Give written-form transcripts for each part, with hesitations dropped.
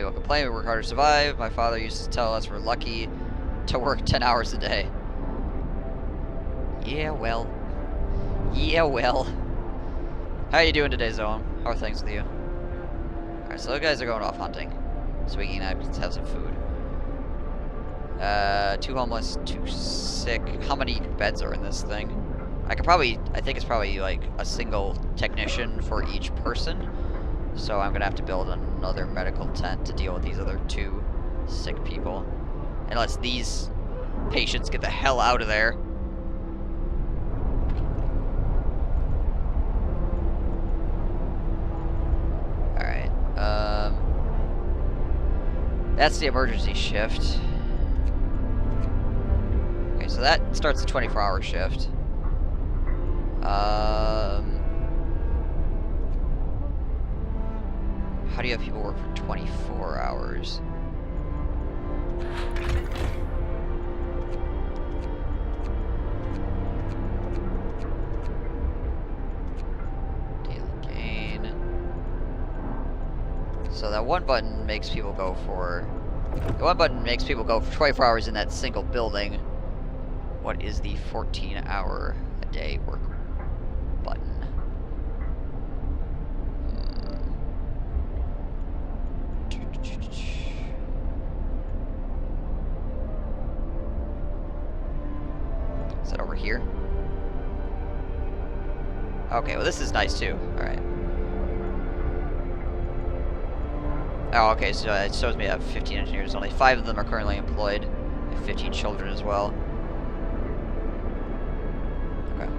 Maybe we'll complain, we work harder to survive. My father used to tell us we're lucky to work 10 hours a day. Yeah, well. Yeah, well. How are you doing today, Zoe? How are things with you? Alright, so the guys are going off hunting. So we can have some food. 2 homeless, 2 sick. How many beds are in this thing? I think it's probably like a single technician for each person. So I'm gonna have to build another medical tent to deal with these other 2 sick people. Unless these patients get the hell out of there. Alright, that's the emergency shift. Okay, so that starts a 24-hour shift. How do you have people work for 24 hours? Daily gain. So that one button makes people go for... The one button makes people go for 24 hours in that single building. What is the 14-hour a day work button? Is that over here? Okay, well this is nice too. Alright. Oh, okay, so it shows me I have 15 engineers. Only 5 of them are currently employed. I have 15 children as well. Okay.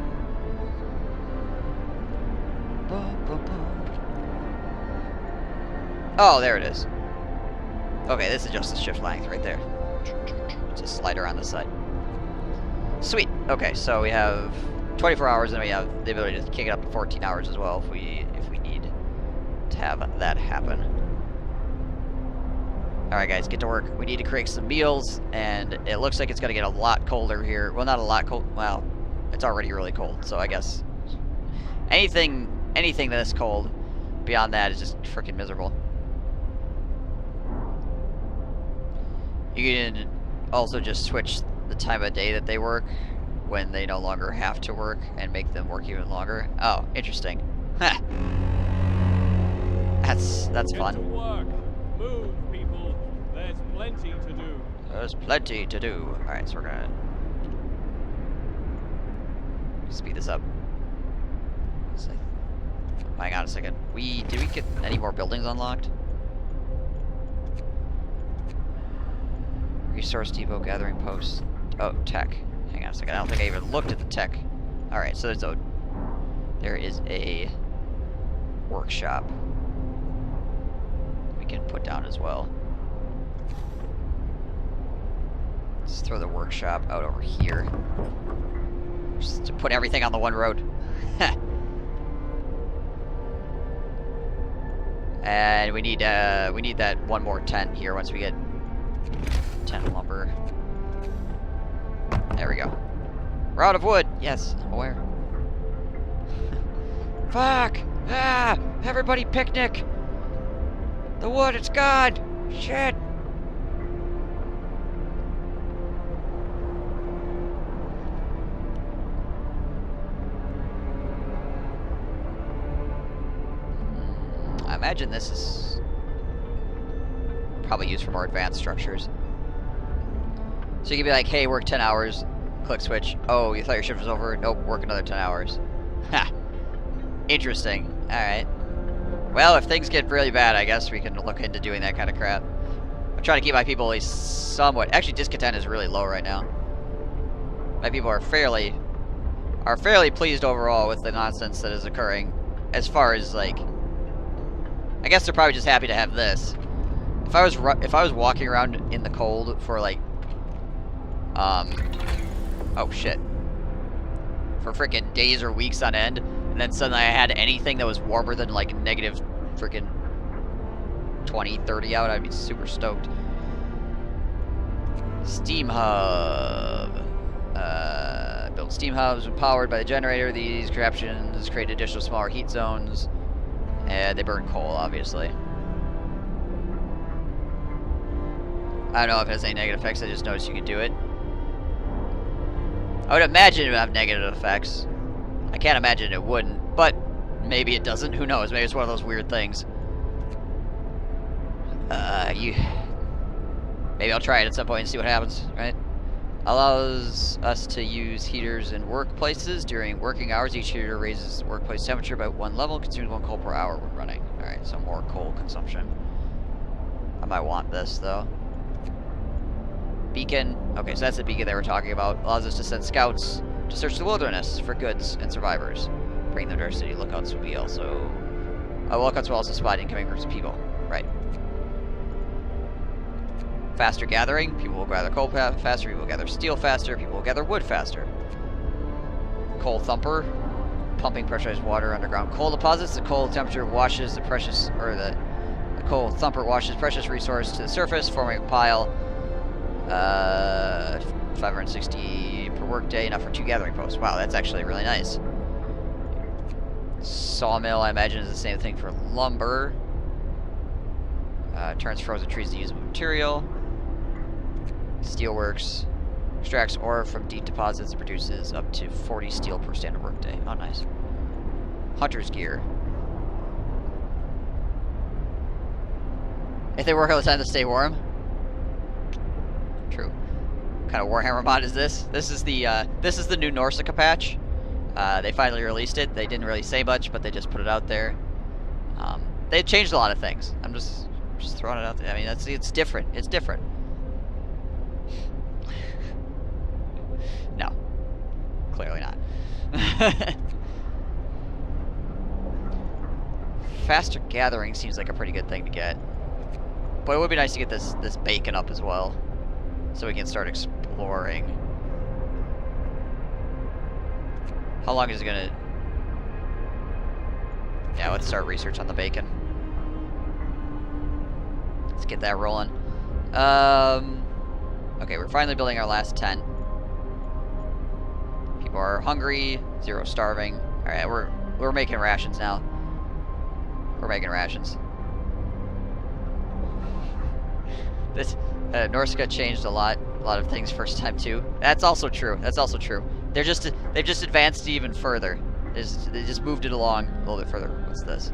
Oh, there it is. Okay, this is just the shift length right there. Just slide around the side. Sweet. Okay, so we have 24 hours, and we have the ability to kick it up to 14 hours as well if we need to have that happen. All right, guys, get to work. We need to create some meals, and it looks like it's gonna get a lot colder here. Well, not a lot cold. Well, it's already really cold, so I guess anything this cold beyond that is just freaking miserable. You can also just switch the time of day that they work when they no longer have to work and make them work even longer. Oh, interesting. That's fun. Get to work. Move, people. There's plenty to do. There's plenty to do. Alright, so we're gonna speed this up. So, hang on a second. Did we get any more buildings unlocked? Resource depot, gathering post. Oh, tech. Hang on a second. I don't think I even looked at the tech. Alright, so there is a workshop we can put down as well. Let's throw the workshop out over here. Just to put everything on the one road. And we need that one more tent here once we get 10 lumber. There we go. We're out of wood. Yes, I'm aware. Fuck! Ah! Everybody picnic! The wood, it's gone! Shit! I imagine this is probably used for more advanced structures. So you can be like, hey, work 10 hours, click switch. Oh, you thought your shift was over? Nope, work another 10 hours. Ha! Interesting. Alright. Well, if things get really bad, I guess we can look into doing that kind of crap. I'm trying to keep my people at least somewhat... Actually, discontent is really low right now. My people are fairly pleased overall with the nonsense that is occurring. As far as, like... I guess they're probably just happy to have this. If I was walking around in the cold for, like... oh shit. For freaking days or weeks on end, and then suddenly I had anything that was warmer than like negative freaking 20, 30 out, I'd be super stoked. Steam hub. Build steam hubs when powered by the generator. These contraptions create additional smaller heat zones. And they burn coal, obviously. I don't know if it has any negative effects, I just noticed you can do it. I would imagine it would have negative effects. I can't imagine it wouldn't, but maybe it doesn't. Who knows? Maybe it's one of those weird things. Maybe I'll try it at some point and see what happens, right? Allows us to use heaters in workplaces during working hours. Each heater raises the workplace temperature by 1 level, consumes 1 coal per hour when running. Alright, so more coal consumption. I might want this, though. Beacon. Okay, so that's the beacon they were talking about. Allows us to send scouts to search the wilderness for goods and survivors. Bring them to our city. Lookouts will be also... lookouts will also spot incoming groups of people. Right. Faster gathering. People will gather coal faster. People will gather steel faster. People will gather wood faster. Coal thumper. Pumping pressurized water underground coal deposits. The coal temperature washes the precious... or the coal thumper washes precious resource to the surface, forming a pile. 560 per workday, enough for 2 gathering posts. Wow, that's actually really nice. Sawmill, I imagine, is the same thing for lumber. Turns frozen trees to usable material. Steelworks extracts ore from deep deposits and produces up to 40 steel per standard workday. Oh, nice. Hunter's gear. If they work all the time to stay warm. True. What kind of Warhammer mod is this? This is the new Norsica patch. They finally released it. They didn't really say much, but they just put it out there. They changed a lot of things. I'm just throwing it out there. I mean, it's different. It's different. No, clearly not. Faster gathering seems like a pretty good thing to get, but it would be nice to get this bacon up as well, so we can start exploring. How long is it gonna... Yeah, let's start research on the bacon. Let's get that rolling. Okay, we're finally building our last tent. People are hungry, 0 starving. Alright, we're making rations now. We're making rations. This Norsica changed a lot of things first time too. That's also true. That's also true. They've just advanced even further. They just moved it along a little bit further. What's this?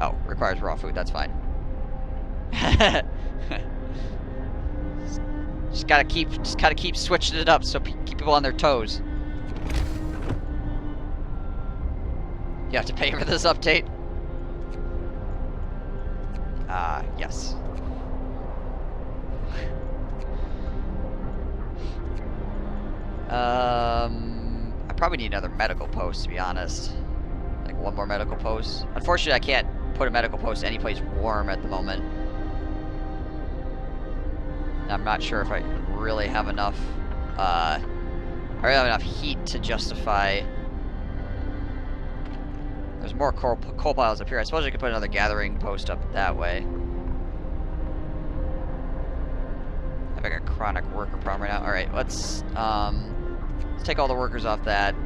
Oh, requires raw food. That's fine. just gotta keep switching it up so keep people on their toes. You have to pay for this update. Yes. I probably need another medical post, to be honest. Like 1 more medical post. Unfortunately, I can't put a medical post anyplace warm at the moment. I'm not sure if I really have enough, heat to justify... There's more coal piles up here. I suppose I could put another gathering post up that way. I have like a chronic worker problem right now. Alright, let's take all the workers off that,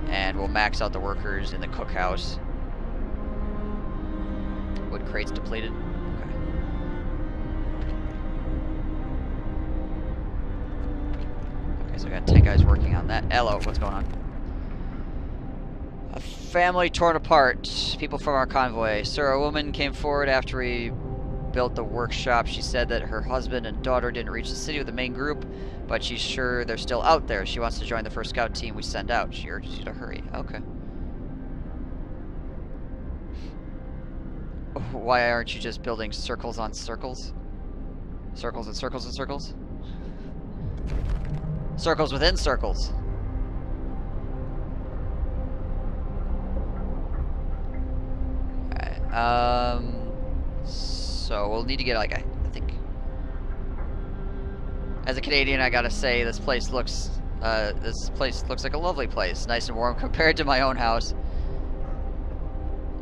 and we'll max out the workers in the cookhouse. Wood crates depleted. Okay. Okay, so I got 10 guys working on that. Hello, what's going on? A family torn apart. People from our convoy. Sir, a woman came forward after we built the workshop. She said that her husband and daughter didn't reach the city with the main group, but she's sure they're still out there. She wants to join the first scout team we send out. She urges you to hurry. Okay. Why aren't you just building circles on circles? Circles and circles and circles? Circles within circles. Alright, so we'll need to get like I think... As a Canadian, I gotta say, this place looks like a lovely place. Nice and warm compared to my own house.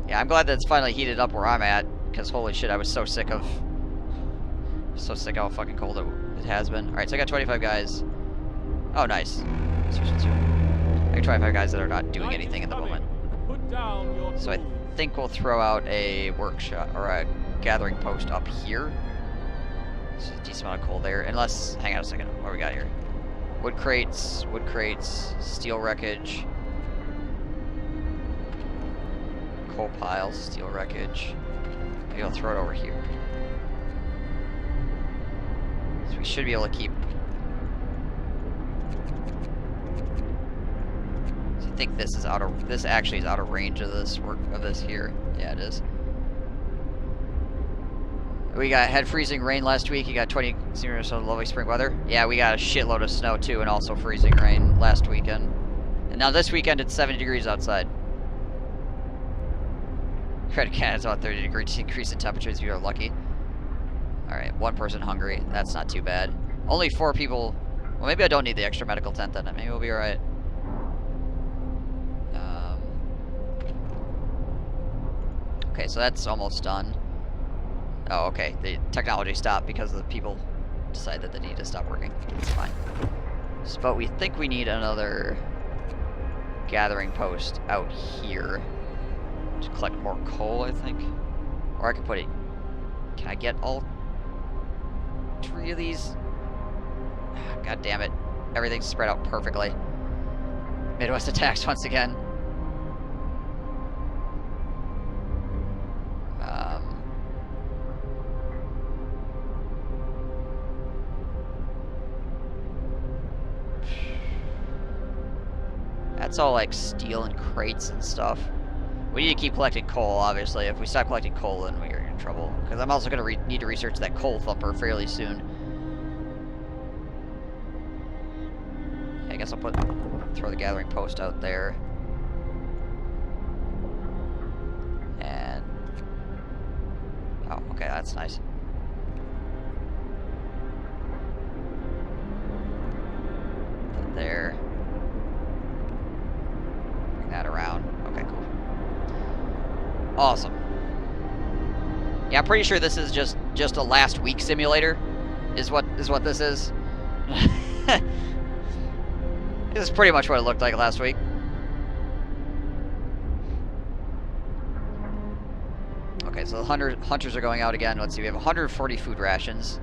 Yeah, I'm glad that it's finally heated up where I'm at, because holy shit, I was so sick of how fucking cold it has been. Alright, so I got 25 guys. Oh, nice. I got 25 guys that are not doing anything at the moment. So I think we'll throw out a workshop, or a gathering post up here. So a decent amount of coal there. Unless, hang on a second, what do we got here? Wood crates, steel wreckage, coal piles, steel wreckage. Maybe I'll throw it over here. So we should be able to keep. So I think this is out of. This actually is out of range of this work of this here. Yeah, it is. We got had freezing rain last week. You got 20 or so lovely spring weather. Yeah, we got a shitload of snow too, and also freezing rain last weekend. And now this weekend it's 70 degrees outside. Credit Canada's about 30 degrees increase in temperatures if you are lucky. Alright, one person hungry. That's not too bad. Only 4 people. Well, maybe I don't need the extra medical tent then. Maybe we'll be alright. Okay, so that's almost done. Oh, okay. The technology stopped because the people decided that they need to stop working. It's fine. But we think we need another gathering post out here to collect more coal, I think. Or I could put it... Can I get all 3 of these? God damn it. Everything's spread out perfectly. Midwest attacks once again. That's all like steel and crates and stuff. We need to keep collecting coal, obviously. If we stop collecting coal, then we're in trouble. Because I'm also going to need to research that coal thumper fairly soon. Yeah, I guess I'll throw the gathering post out there. And... oh, okay, that's nice. There. That around. Okay, cool. Awesome. Yeah, I'm pretty sure this is just a last week simulator. Is what this is. This is pretty much what it looked like last week. Okay, so the hunters are going out again. Let's see, we have 140 food rations.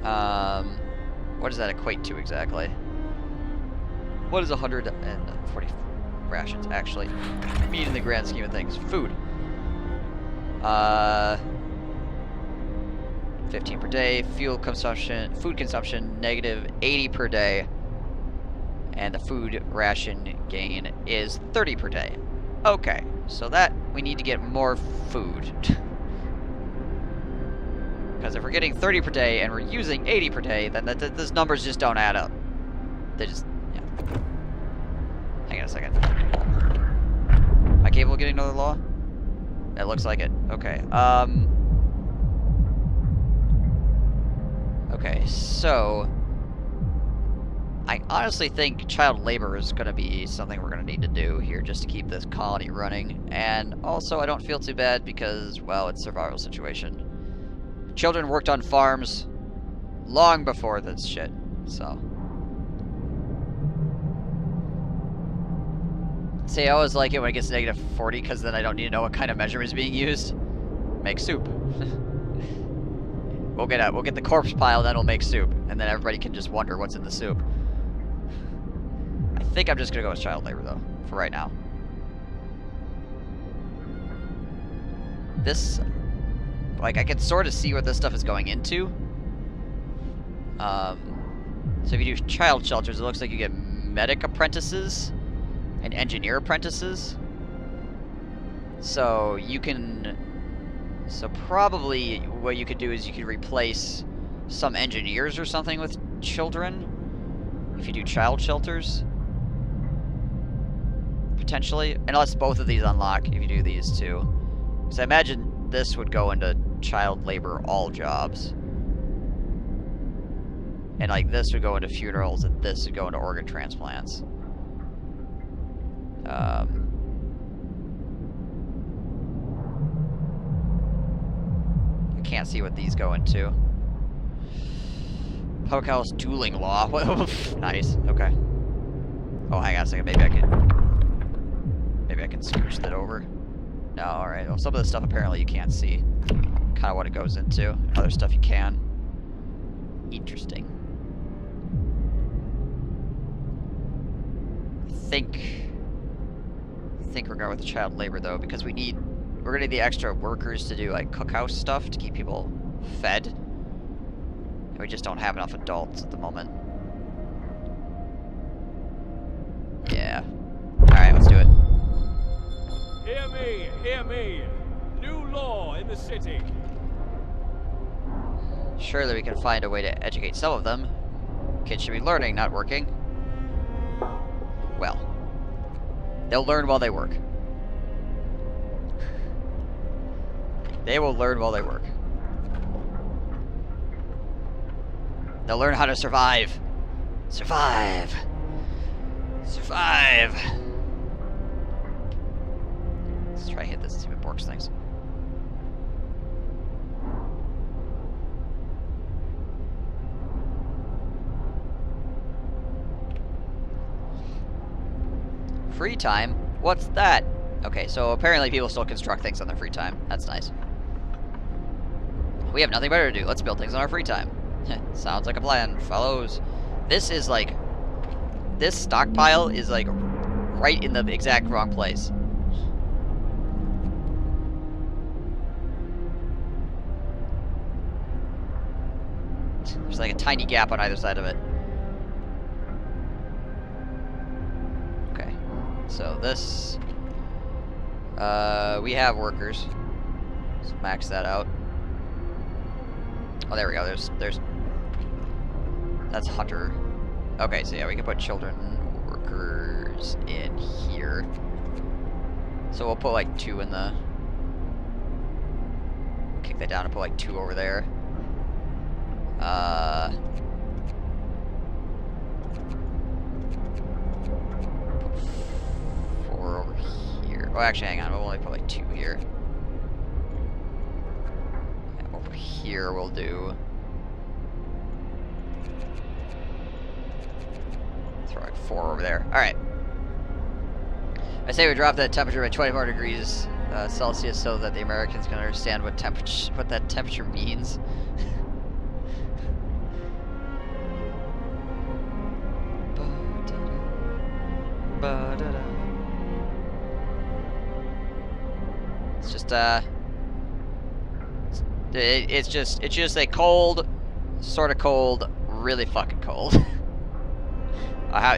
What does that equate to exactly? What does 140 rations actually mean in the grand scheme of things? Food. 15 per day. Food consumption, negative 80 per day. And the food ration gain is 30 per day. Okay, so that, we need to get more food. Because if we're getting 30 per day and we're using 80 per day, then those numbers just don't add up. They just... hang on a second. Am I capable of getting another law? It looks like it. Okay. Okay, so... I honestly think child labor is going to be something we're going to need to do here just to keep this colony running. And also, I don't feel too bad because, well, it's a survival situation. Children worked on farms long before this shit, so... See, I always like it when it gets negative 40, because then I don't need to know what kind of measurement is being used. Make soup. We'll get the corpse pile, then we'll make soup, and then everybody can just wonder what's in the soup. I think I'm just gonna go with child labor though, for right now. This, like, I can sort of see what this stuff is going into. So if you do child shelters, it looks like you get medic apprentices and engineer apprentices. So you can, so probably what you could do is you could replace some engineers or something with children if you do child shelters. Potentially, unless both of these unlock if you do these two. Because I imagine this would go into child labor all jobs. And like this would go into funerals and this would go into organ transplants. I can't see what these go into. Public house dueling law. Nice. Okay. Oh, hang on a second. Maybe I can scooch that over. No, alright. Well, some of the stuff apparently you can't see. kind of what it goes into. Other stuff you can. Interesting. I think we're going with the child labor though, because we're gonna need the extra workers to do like cookhouse stuff to keep people fed. And we just don't have enough adults at the moment. Yeah. Alright, let's do it. Hear me, hear me. New law in the city. Surely we can find a way to educate some of them. Kids should be learning, not working. Well, they'll learn while they work. They will learn while they work. They'll learn how to survive. Survive. Survive. Let's try to hit this and see if it works things. Free time? What's that? Okay, so apparently people still construct things on their free time. That's nice. We have nothing better to do. Let's build things on our free time. Sounds like a plan. Follows. This is like... This stockpile is like right in the exact wrong place. There's like a tiny gap on either side of it. Okay. So this... we have workers. Let's max that out. Oh, there we go. There's... That's hunter. Okay, so yeah, we can put children workers in here. So we'll put like 2 in the... Kick that down and put like 2 over there. Put 4 over here. Oh, actually, hang on. We'll only put like 2 here. And over here, we'll do... Throw like 4 over there. Alright. I say we drop that temperature by 20 more degrees Celsius so that the Americans can understand what that temperature means. It's just it's just a cold, sort of cold, really fucking cold.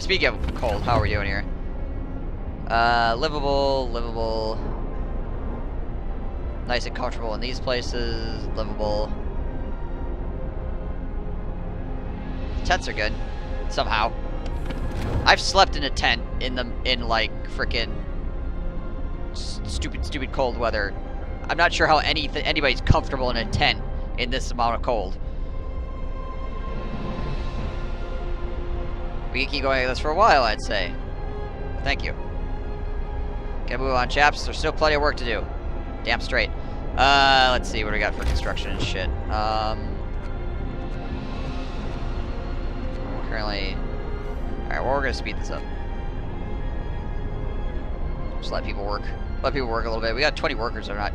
Speaking of cold, how are we doing here? Livable. Nice and comfortable in these places. Livable. Tents are good, somehow. I've slept in a tent in like frickin' stupid cold weather. I'm not sure how anybody's comfortable in a tent in this amount of cold. We can keep going like this for a while, I'd say. Thank you. Gotta move on, chaps. There's still plenty of work to do. Damn straight. Let's see what we got for construction and shit. Currently... Alright, well, we're gonna speed this up. Just let people work. Let people work a little bit. We got 20 workers that are not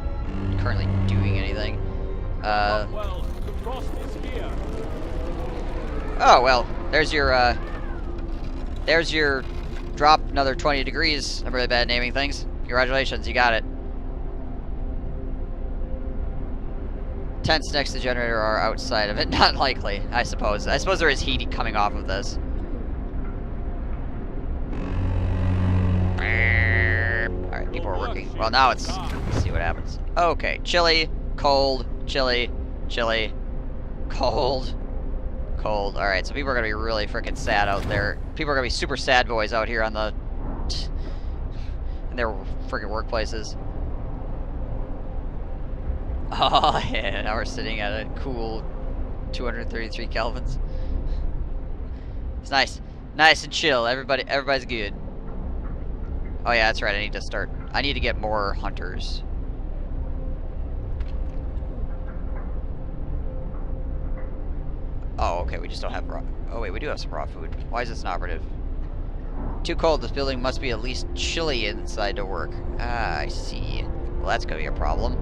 currently doing anything. Well, the frost is here. Oh, well, there's your drop another 20 degrees. I'm really bad at naming things. Congratulations, you got it. Tents next to the generator are outside of it. Not likely, I suppose. I suppose there is heat coming off of this. Alright, people are working. Well, now let's see what happens. Okay, chilly, cold, chilly, cold. Alright, so people are gonna be really freaking sad out there. People are gonna be super sad boys out here on the... in their freaking workplaces. Oh, yeah, now we're sitting at a cool 233 kelvins. It's nice. Nice and chill. Everybody's good. Oh yeah, that's right. I need to get more hunters. Oh, okay, we just don't have raw... Oh wait, we do have some raw food. Why is this not operative? Too cold. This building must be at least chilly inside to work. Ah, I see. Well, that's gonna be a problem.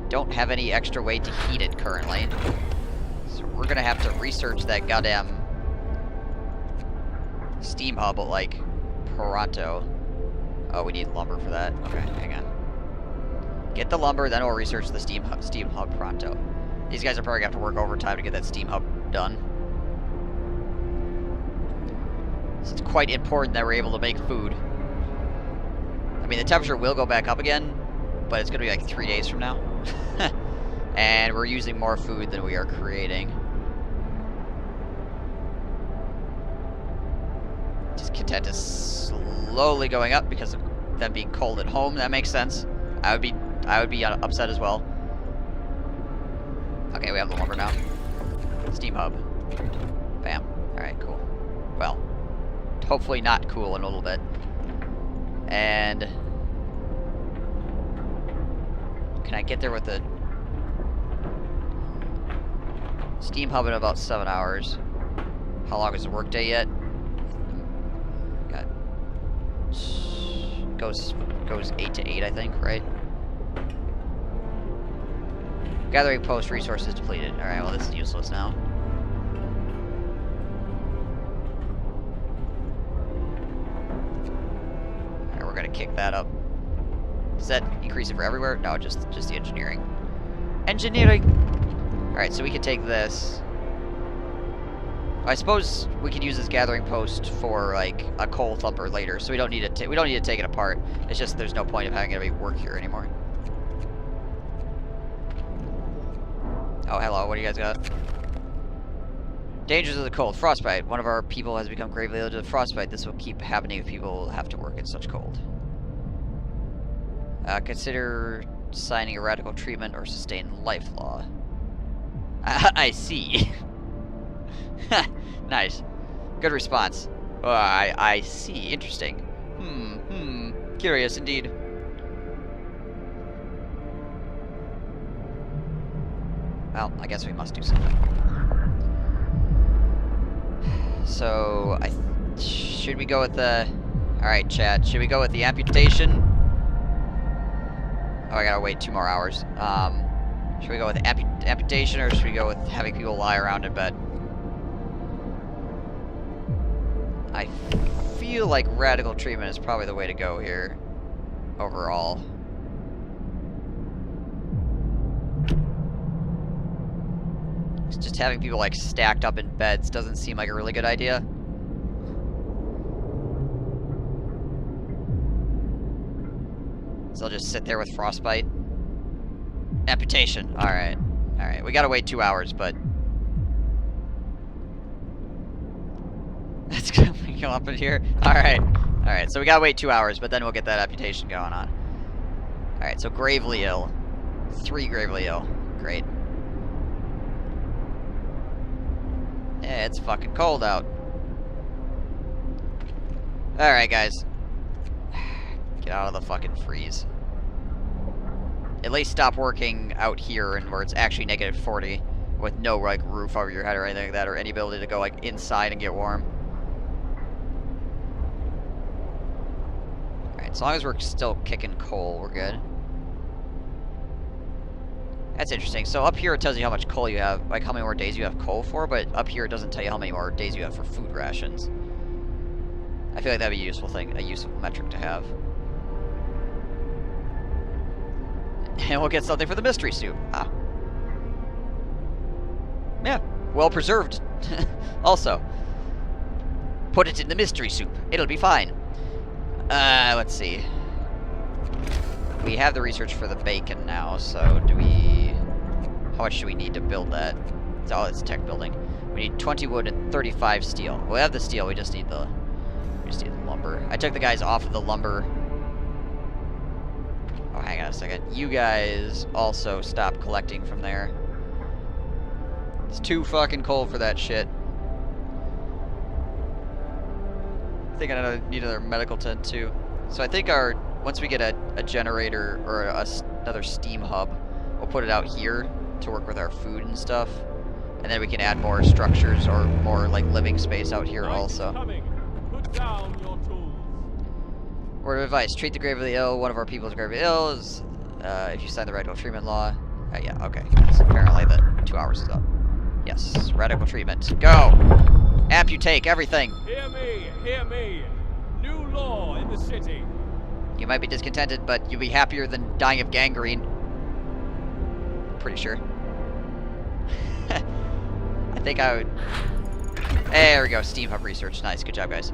don't have any extra way to heat it currently. So we're gonna have to research that goddamn steam hub, like, pronto. Oh, we need lumber for that. Okay, hang on. Get the lumber, then we'll research the steam hub pronto. These guys are probably gonna have to work overtime to get that steam hub done. So it's quite important that we're able to make food. I mean, the temperature will go back up again, but it's gonna be like 3 days from now. And we're using more food than we are creating. Just content is slowly going up because of them being cold at home. That makes sense. I would be upset as well. Okay, we have the lumber now. Steam hub. Bam. Alright, cool. Well, hopefully not cool in a little bit. And can I get there with the steam hub in about 7 hours? How long is the workday yet? Goes 8 to 8, I think, right? Gathering post resources depleted. Alright, well, this is useless now. Alright, we're gonna kick that up. Does that increase it for everywhere? No, just the engineering. Engineering! Alright, so we can take this. I suppose we could use this gathering post for, like, a coal thumper later, so we don't need to take it apart. It's just there's no point of having it work here anymore. Oh, hello, what do you guys got? Dangers of the cold. Frostbite. One of our people has become gravely ill to frostbite. This will keep happening if people have to work in such cold. Consider signing a radical treatment or sustain life law. I see. Nice. Good response. I see. Interesting. Curious indeed. Well, I guess we must do something. So, should we go with the... Alright, chat. Should we go with the amputation? Oh, I gotta wait 2 more hours. Should we go with amputation, or should we go with having people lie around in bed? I feel like radical treatment is probably the way to go here, overall. Just having people, like, stacked up in beds doesn't seem like a really good idea. So I'll just sit there with frostbite. Amputation. Alright. Alright, we gotta wait 2 hours, but... That's gonna go up in here. Alright. Alright, so we gotta wait 2 hours, but then we'll get that amputation going on. Alright, so gravely ill. 3 gravely ill. Great. Yeah, it's fucking cold out. Alright, guys. Get out of the fucking freeze. At least stop working out here and where it's actually -40 with no, like, roof over your head or anything like that, or any ability to go, like, inside and get warm. Alright, as long as we're still kicking coal, we're good. That's interesting. So up here it tells you how much coal you have, like how many more days you have coal for, but up here it doesn't tell you how many more days you have for food rations. I feel like that'd be a useful thing, a useful metric to have. And we'll get something for the mystery soup. Ah. Yeah, well preserved. Also. Put it in the mystery soup. It'll be fine. Let's see. We have the research for the bacon now, so do we... How much do we need to build that? Oh, it's tech building. We need 20 wood and 35 steel. We have the steel, we just need the lumber. I took the guys off of the lumber. Oh, hang on a second. You guys also stop collecting from there. It's too fucking cold for that shit. I think I need another medical tent too. So I think once we get a generator or another steam hub, we'll put it out here to work with our food and stuff. And then we can add more structures or more, like, living space out here also. Put down your tools. Word of advice: treat the gravely ill. One of our people is gravely ill. If you sign the radical treatment law, Yeah, okay. So apparently the 2 hours is up. Yes, radical treatment. Go! Amputate everything! Hear me, hear me. New law in the city. You might be discontented, but you'll be happier than dying of gangrene. Pretty sure. I think I would... There we go, Steam Hub research. Nice, good job, guys.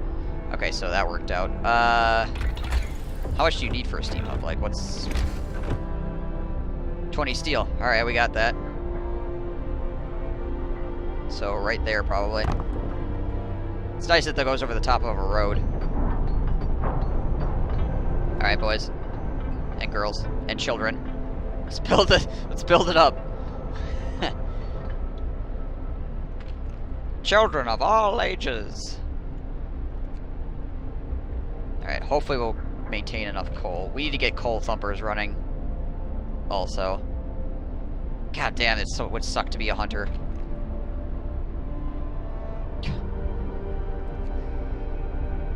Okay, so that worked out. How much do you need for a Steam Hub? Like, what's... 20 steel. Alright, we got that. So, right there, probably. It's nice that goes over the top of a road. Alright, boys. And girls. And children. Let's build it. Let's build it up. Children of all ages. Alright, hopefully we'll maintain enough coal. We need to get coal thumpers running. Also. God damn, it would suck to be a hunter.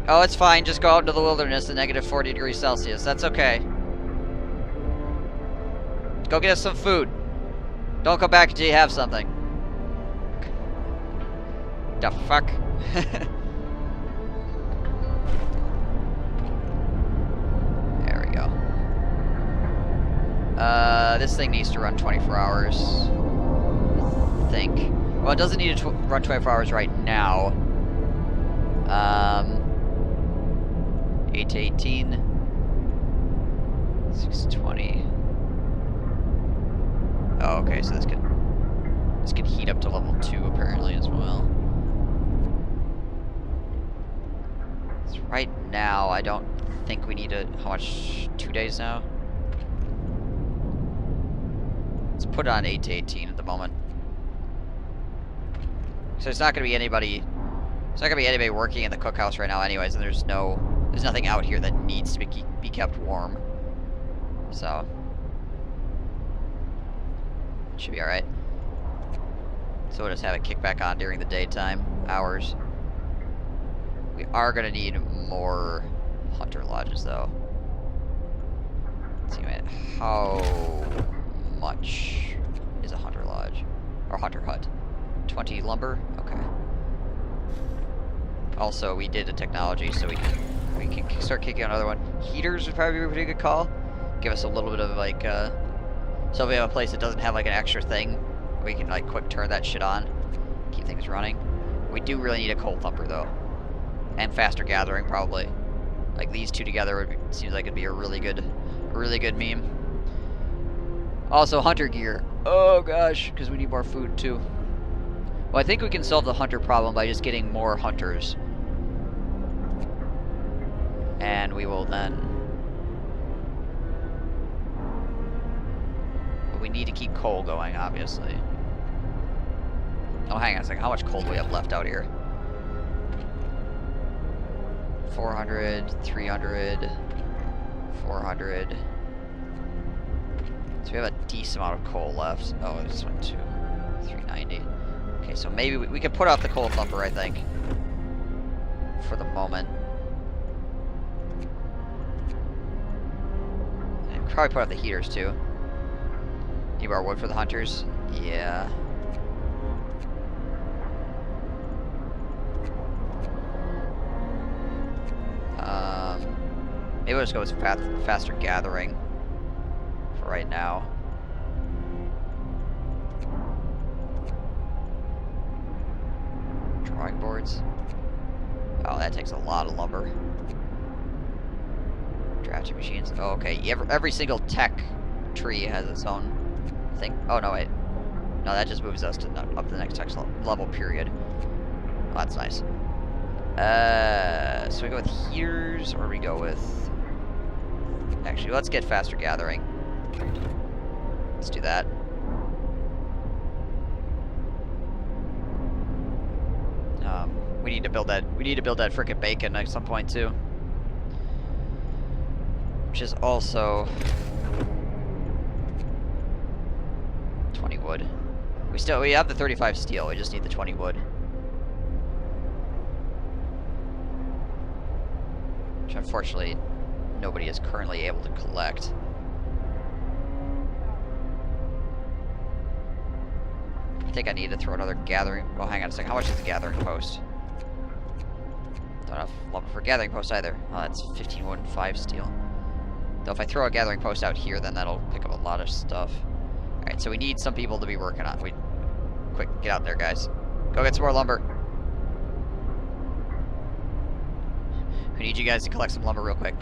Oh, it's fine. Just go out into the wilderness at negative 40 degrees Celsius. That's okay. Go get us some food. Don't come back until you have something. The fuck? There we go. This thing needs to run 24 hours. I think. Well, it doesn't need to run 24 hours right now. 8 to 18. 6 to 20. Oh, okay, so this can heat up to level 2 apparently as well. So right now, I don't think we need how much? 2 days now? Let's put it on 8 to 18 at the moment. So there's not gonna be anybody. There's not gonna be anybody working in the cookhouse right now, anyways, and there's nothing out here that needs to be kept warm. So it should be all right. So we'll just have it kick back on during the daytime hours. We are gonna need more hunter lodges, though. Let's see, man, how much is a hunter lodge or hunter hut? 20 lumber. Okay. Also, we did a technology, so we can start kicking another one. Heaters would probably be a pretty good call. Give us a little bit of like, so if we have a place that doesn't have like an extra thing, we can like quick turn that shit on, keep things running. We do really need a coal thumper though, and faster gathering probably. Like these two together seems like it'd be a really good meme. Also hunter gear. Oh gosh, because we need more food too. Well, I think we can solve the hunter problem by just getting more hunters. And we will then... But we need to keep coal going, obviously. Oh, hang on a second. How much coal do we have left out here? 400, 300, 400. So we have a decent amount of coal left. Oh, this one too. 390. Okay, so maybe we could put off the coal thumper, I think. For the moment. And probably put off the heaters too. Need more wood for the hunters? Yeah. Maybe we'll just go with faster gathering for right now. Drawing boards. Oh, that takes a lot of lumber. Drafting machines. Oh, okay. Every single tech tree has its own thing. Oh, no, wait. No, that just moves us to up to the next tech level, period. Oh, that's nice. So we go with heaters, or we go with... Actually, let's get faster gathering. Let's do that. We need to build that. We need to build that frickin' bacon at some point too, which is also 20 wood. We have the 35 steel. We just need the 20 wood, which unfortunately nobody is currently able to collect. think I need to throw another gathering. Well, hang on a second. How much is the gathering post? Don't have lumber for gathering post either. Oh, that's 15.15 steel. Though if I throw a gathering post out here, then that'll pick up a lot of stuff. Alright, so we need some people to be working on. Quick, get out there, guys. Go get some more lumber. We need you guys to collect some lumber real quick.